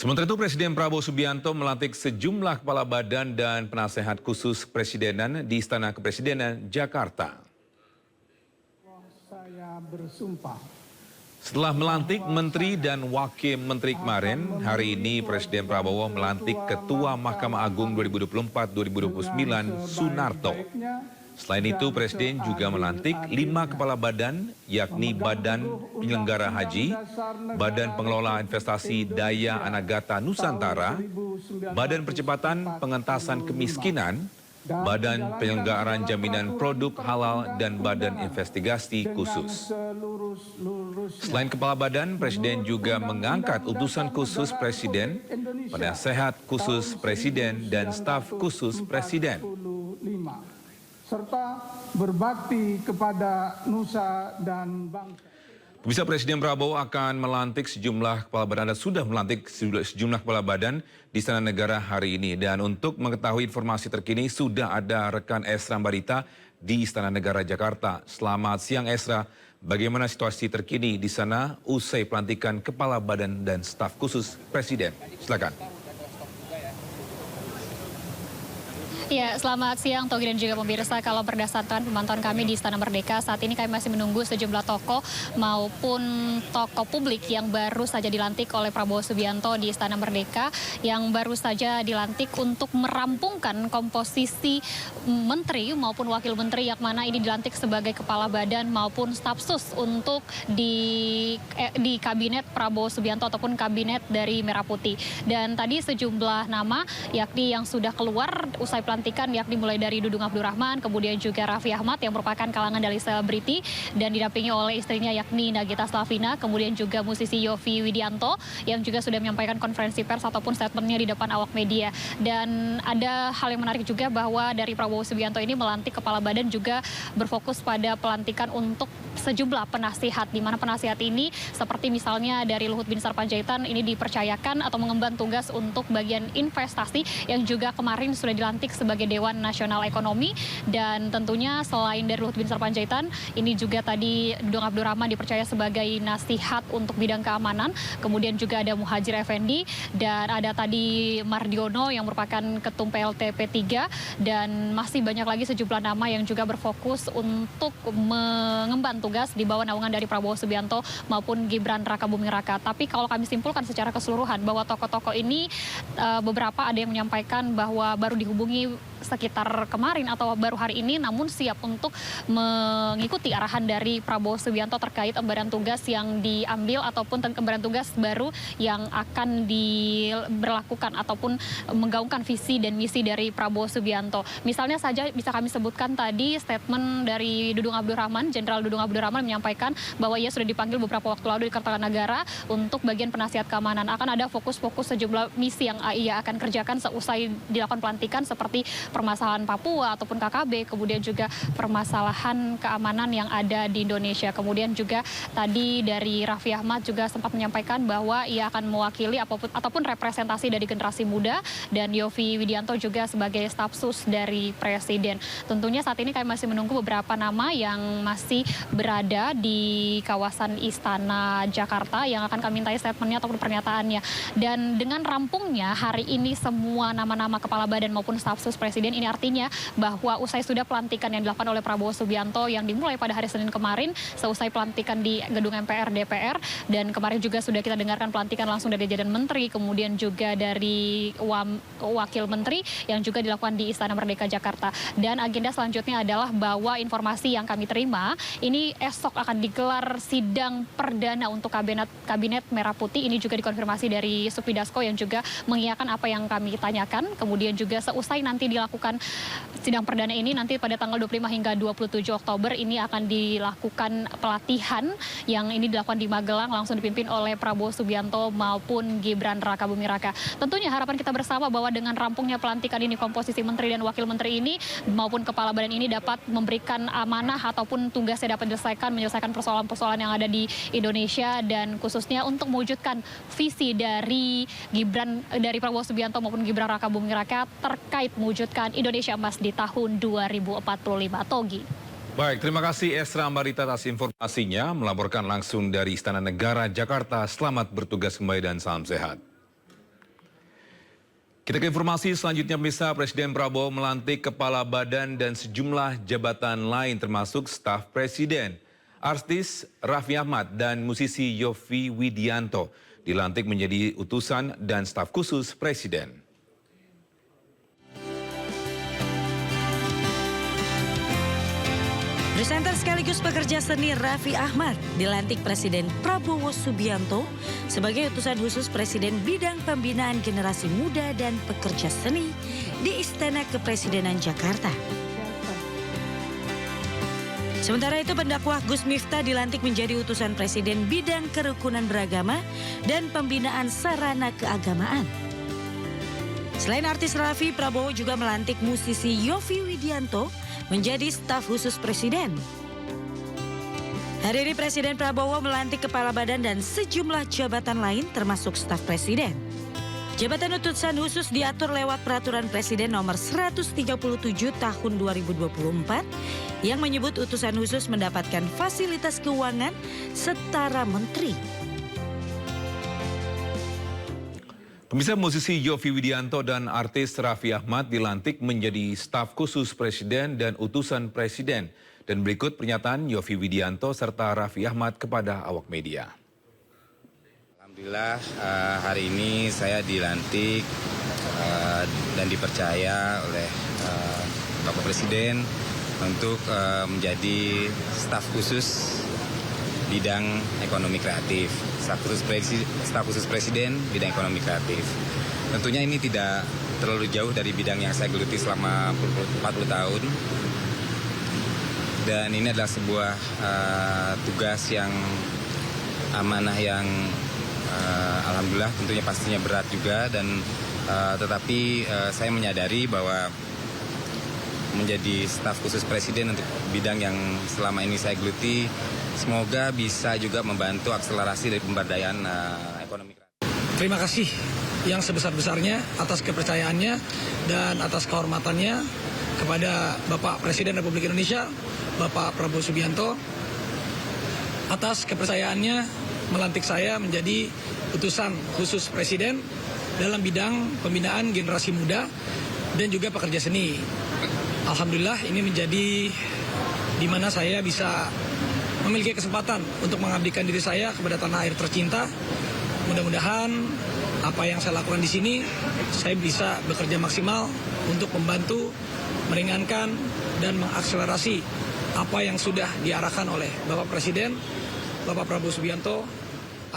Sementara itu Presiden Prabowo Subianto melantik sejumlah kepala badan dan penasehat khusus kepresidenan di Istana Kepresidenan Jakarta. Saya bersumpah. Setelah melantik menteri dan wakil menteri kemarin, hari ini Presiden Prabowo melantik Ketua Mahkamah Agung 2024-2029 Sunarto. Selain itu, Presiden juga melantik 5 kepala badan, yakni Badan Penyelenggara Haji, Badan Pengelola Investasi Daya Anagata Nusantara, Badan Percepatan Pengentasan Kemiskinan, Badan Penyelenggaraan Jaminan Produk Halal, dan Badan Investigasi Khusus. Selain kepala badan, Presiden juga mengangkat utusan khusus Presiden, penasehat khusus Presiden, dan staf khusus Presiden. Serta berbakti kepada nusa dan bangsa. Pemirsa, Presiden Prabowo akan melantik sejumlah kepala badan dan sudah melantik sejumlah kepala badan di Istana Negara hari ini. Dan untuk mengetahui informasi terkini sudah ada rekan Esra Barita di Istana Negara Jakarta. Selamat siang Esra, bagaimana situasi terkini di sana usai pelantikan kepala badan dan staf khusus Presiden? Silakan. Ya, selamat siang Togi dan juga pemirsa. Kalau berdasarkan pemantauan kami di Istana Merdeka, saat ini kami masih menunggu sejumlah tokoh maupun tokoh publik yang baru saja dilantik oleh Prabowo Subianto di Istana Merdeka, yang baru saja dilantik untuk merampungkan komposisi menteri maupun wakil menteri, yang mana ini dilantik sebagai kepala badan maupun staf sus untuk di kabinet Prabowo Subianto ataupun kabinet dari Merah Putih. Dan tadi sejumlah nama yakni yang sudah keluar usai pelantikan, yakni mulai dari Dudung Abdurrahman, kemudian juga Raffi Ahmad yang merupakan kalangan dari selebriti dan didampingi oleh istrinya yakni Nagita Slavina, kemudian juga musisi Yovie Widianto yang juga sudah menyampaikan konferensi pers ataupun statementnya di depan awak media. Dan ada hal yang menarik juga bahwa dari Prabowo Subianto ini melantik kepala badan juga berfokus pada pelantikan untuk sejumlah penasihat, di mana penasihat ini seperti misalnya dari Luhut Binsar Panjaitan ini dipercayakan atau mengemban tugas untuk bagian investasi yang juga kemarin sudah dilantik sebagai Dewan Nasional Ekonomi. Dan tentunya selain dari Luhut Binsar Panjaitan, ini juga tadi Dudung Abdurrahman dipercaya sebagai nasihat untuk bidang keamanan, kemudian juga ada Muhadjir Effendi, dan ada tadi Mardiono yang merupakan Ketum PLT P3, dan masih banyak lagi sejumlah nama yang juga berfokus untuk mengemban tugas di bawah naungan dari Prabowo Subianto maupun Gibran Rakabuming Raka. Tapi kalau kami simpulkan secara keseluruhan bahwa tokoh-tokoh ini beberapa ada yang menyampaikan bahwa baru dihubungi sekitar kemarin atau baru hari ini, namun siap untuk mengikuti arahan dari Prabowo Subianto terkait embaran tugas yang diambil ataupun embaran tugas baru yang akan diberlakukan ataupun menggaungkan visi dan misi dari Prabowo Subianto. Misalnya saja bisa kami sebutkan tadi statement dari Dudung Abdurrahman, Jenderal Dudung Abdurrahman menyampaikan bahwa ia sudah dipanggil beberapa waktu lalu di Kertanegara untuk bagian penasihat keamanan. Akan ada fokus-fokus sejumlah misi yang ia akan kerjakan seusai dilakukan pelantikan, seperti permasalahan Papua ataupun KKB, kemudian juga permasalahan keamanan yang ada di Indonesia. Kemudian juga tadi dari Raffi Ahmad juga sempat menyampaikan bahwa ia akan mewakili ataupun representasi dari generasi muda, dan Yovie Widianto juga sebagai staf sus dari Presiden. Tentunya saat ini kami masih menunggu beberapa nama yang masih berada di kawasan Istana Jakarta yang akan kami mintai statementnya ataupun pernyataannya. Dan dengan rampungnya hari ini semua nama-nama kepala badan maupun staf sus Presiden, ini artinya bahwa usai sudah pelantikan yang dilakukan oleh Prabowo Subianto yang dimulai pada hari Senin kemarin, seusai pelantikan di gedung MPR DPR, dan kemarin juga sudah kita dengarkan pelantikan langsung dari jajaran menteri, kemudian juga dari wakil menteri yang juga dilakukan di Istana Merdeka Jakarta. Dan agenda selanjutnya adalah bahwa informasi yang kami terima, ini esok akan digelar sidang perdana untuk kabinet Merah Putih. Ini juga dikonfirmasi dari Supidasko yang juga mengiyakan apa yang kami tanyakan. Kemudian juga seusai nanti dilakukan sidang perdana ini, nanti pada tanggal 25 hingga 27 Oktober ini akan dilakukan pelatihan yang ini dilakukan di Magelang, langsung dipimpin oleh Prabowo Subianto maupun Gibran Rakabuming Raka. Tentunya harapan kita bersama bahwa dengan rampungnya pelantikan ini, komposisi menteri dan wakil menteri ini maupun kepala badan ini dapat memberikan amanah ataupun tugasnya dapat menyelesaikan persoalan-persoalan yang ada di Indonesia, dan khususnya untuk mewujudkan visi dari Prabowo Subianto maupun Gibran Rakabuming Raka terkait mewujudkan Indonesia Emas di tahun 2045. Togi. Baik, terima kasih Esra Barita atas informasinya, melaporkan langsung dari Istana Negara Jakarta. Selamat bertugas kembali dan salam sehat. Kita ke informasi selanjutnya, pemirsa. Presiden Prabowo melantik kepala badan dan sejumlah jabatan lain termasuk staf presiden. Artis Raffi Ahmad dan musisi Yovie Widianto dilantik menjadi utusan dan staf khusus presiden. Presenter sekaligus pekerja seni Raffi Ahmad dilantik Presiden Prabowo Subianto sebagai utusan khusus Presiden bidang pembinaan generasi muda dan pekerja seni di Istana Kepresidenan Jakarta. Sementara itu, pendakwah Gus Miftah dilantik menjadi utusan Presiden bidang kerukunan beragama dan pembinaan sarana keagamaan. Selain artis Raffi, Prabowo juga melantik musisi Yovie Widianto menjadi staf khusus presiden. Hari ini Presiden Prabowo melantik kepala badan dan sejumlah jabatan lain termasuk staf presiden. Jabatan utusan khusus diatur lewat Peraturan Presiden Nomor 137 Tahun 2024 yang menyebut utusan khusus mendapatkan fasilitas keuangan setara menteri. Pemirsa, musisi Yovie Widianto dan artis Raffi Ahmad dilantik menjadi staf khusus presiden dan utusan presiden. Dan berikut pernyataan Yovie Widianto serta Raffi Ahmad kepada awak media. Alhamdulillah hari ini saya dilantik dan dipercaya oleh Bapak Presiden untuk menjadi staf khusus bidang ekonomi kreatif, staf khusus presiden bidang ekonomi kreatif. Tentunya ini tidak terlalu jauh dari bidang yang saya geluti selama 40 tahun. Dan ini adalah sebuah tugas yang amanah yang alhamdulillah tentunya pastinya berat juga, dan tetapi saya menyadari bahwa menjadi staf khusus presiden untuk bidang yang selama ini saya geluti semoga bisa juga membantu akselerasi dari pemberdayaan ekonomi. Terima kasih yang sebesar-besarnya atas kepercayaannya dan atas kehormatannya kepada Bapak Presiden Republik Indonesia, Bapak Prabowo Subianto, atas kepercayaannya melantik saya menjadi utusan khusus presiden dalam bidang pembinaan generasi muda dan juga pekerja seni. Alhamdulillah ini menjadi di mana saya bisa memiliki kesempatan untuk mengabdikan diri saya kepada tanah air tercinta. Mudah-mudahan apa yang saya lakukan di sini saya bisa bekerja maksimal untuk membantu, meringankan dan mengakselerasi apa yang sudah diarahkan oleh Bapak Presiden, Bapak Prabowo Subianto